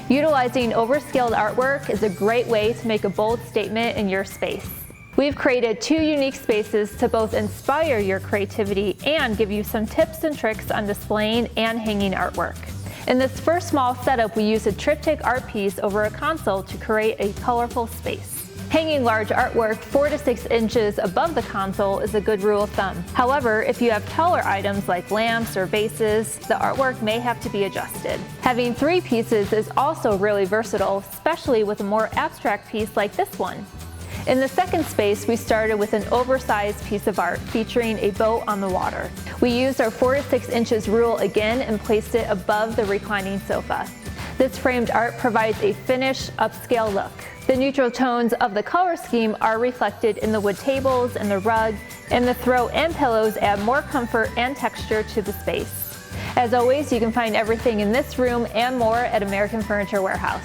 Utilizing overscaled artwork is a great way to make a bold statement in your space. We've created 2 unique spaces to both inspire your creativity and give you some tips and tricks on displaying and hanging artwork. In this first small setup, we use a triptych art piece over a console to create a colorful space. Hanging large artwork 4 to 6 inches above the console is a good rule of thumb. However, if you have taller items like lamps or vases, the artwork may have to be adjusted. Having 3 pieces is also really versatile, especially with a more abstract piece like this one. In the second space, we started with an oversized piece of art featuring a boat on the water. We used our 4 to 6 inches rule again and placed it above the reclining sofa. This framed art provides a finished, upscale look. The neutral tones of the color scheme are reflected in the wood tables and the rug, and the throw and pillows add more comfort and texture to the space. As always, you can find everything in this room and more at American Furniture Warehouse.